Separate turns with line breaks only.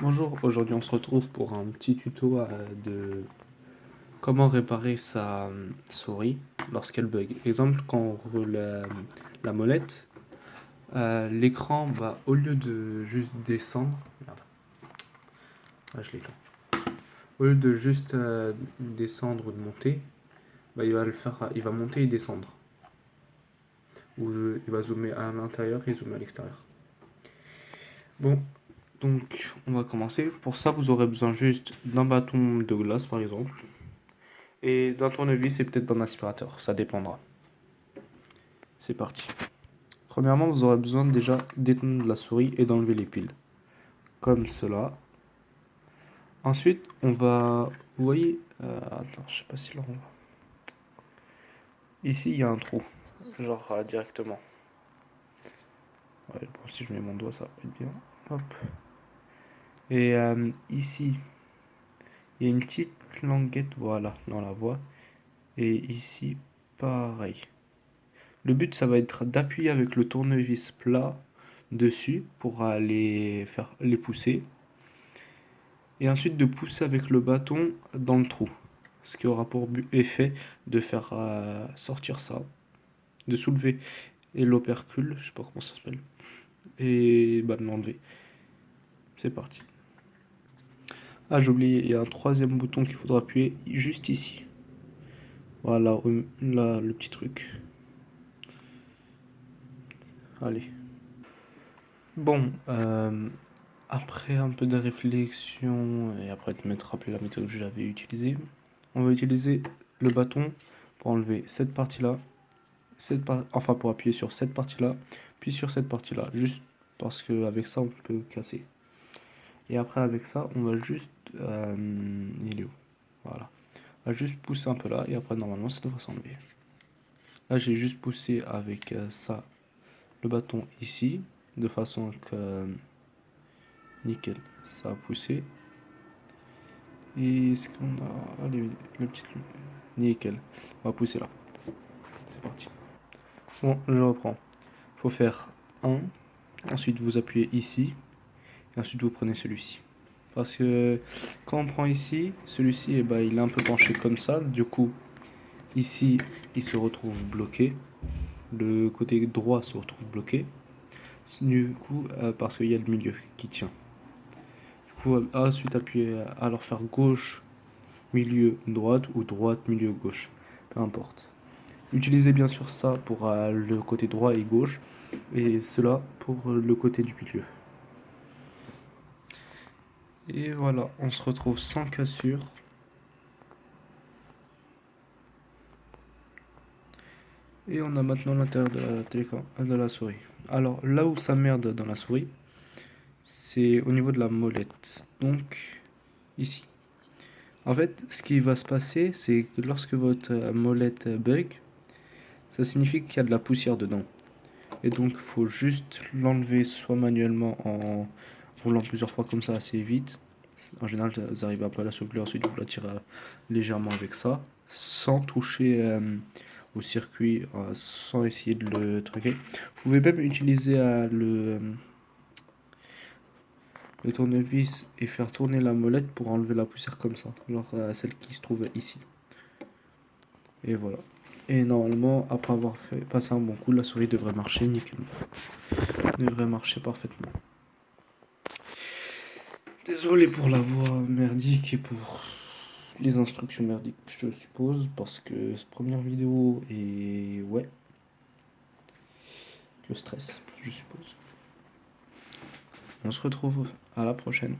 Bonjour, aujourd'hui on se retrouve pour un petit tuto de comment réparer sa souris lorsqu'elle bug. Exemple, quand on roule la molette, l'écran va, au lieu de juste descendre, merde, je l'ai là. Au lieu de juste descendre ou de monter, bah, il va monter et descendre. Ou il va zoomer à l'intérieur et zoomer à l'extérieur. Bon, donc on va commencer. Pour ça, vous aurez besoin juste d'un bâton de glace par exemple. Et d'un tournevis et peut-être d'un aspirateur, ça dépendra. C'est parti. Premièrement, vous aurez besoin déjà d'éteindre la souris et d'enlever les piles. Comme cela. Ensuite, on va... Vous voyez... attends, je sais pas si là on va... Ici, il y a un trou. Genre directement. Ouais, bon, si je mets mon doigt, ça va être bien. Hop. Et ici, il y a une petite languette, voilà, là on la voit. Et ici, pareil. Le but, ça va être d'appuyer avec le tournevis plat dessus pour les pousser. Et ensuite de pousser avec le bâton dans le trou. Ce qui aura pour effet de faire sortir ça. De soulever et l'opercule, je sais pas comment ça s'appelle. Et bah, de l'enlever. C'est parti. Ah, j'ai oublié, il y a un troisième bouton qu'il faudra appuyer juste ici. Voilà, là, le petit truc. Allez. Bon, après un peu de réflexion et après de m'être rappelé la méthode que j'avais utilisée, on va utiliser le bâton pour enlever cette partie-là, enfin pour appuyer sur cette partie-là, puis sur cette partie-là, juste parce qu'avec ça on peut casser. Et après avec ça, on va juste... il est où? Voilà. On va juste pousser un peu là et après normalement ça devrait s'enlever. Là j'ai juste poussé avec ça, le bâton ici, de façon que... nickel, ça a poussé. Et ce qu'on a... Allez, le petit... Nickel. On va pousser là. C'est parti. Bon, je reprends. Il faut faire 1. Ensuite, vous appuyez ici. Et ensuite, vous prenez celui-ci. Parce que quand on prend ici, celui-ci, eh ben, il est un peu penché comme ça. Du coup, ici, il se retrouve bloqué. Le côté droit se retrouve bloqué. Du coup, parce qu'il y a le milieu qui tient. Du coup, ensuite, appuyez à leur faire gauche, milieu, droite ou droite, milieu, gauche. Peu importe. Utilisez bien sûr ça pour le côté droit et gauche et cela pour le côté du milieu. Et voilà, on se retrouve sans cassure. Et on a maintenant l'intérieur de la souris. Alors là où ça merde dans la souris, c'est au niveau de la molette. Donc ici. En fait, ce qui va se passer, c'est que lorsque votre molette bug, ça signifie qu'il y a de la poussière dedans. Et donc, il faut juste l'enlever soit manuellement en roulant plusieurs fois comme ça assez vite. En général, vous arrivez après à la soulever, ensuite vous la tirez légèrement avec ça, sans toucher au circuit, sans essayer de le truquer. Vous pouvez même utiliser le tournevis et faire tourner la molette pour enlever la poussière comme ça, genre celle qui se trouve ici. Et voilà. Et normalement, après avoir passé un bon coup, la souris devrait marcher nickel. Devrait marcher parfaitement. Désolé pour la voix merdique et pour les instructions merdiques, je suppose, parce que cette première vidéo est... ouais, le stress, je suppose. On se retrouve à la prochaine.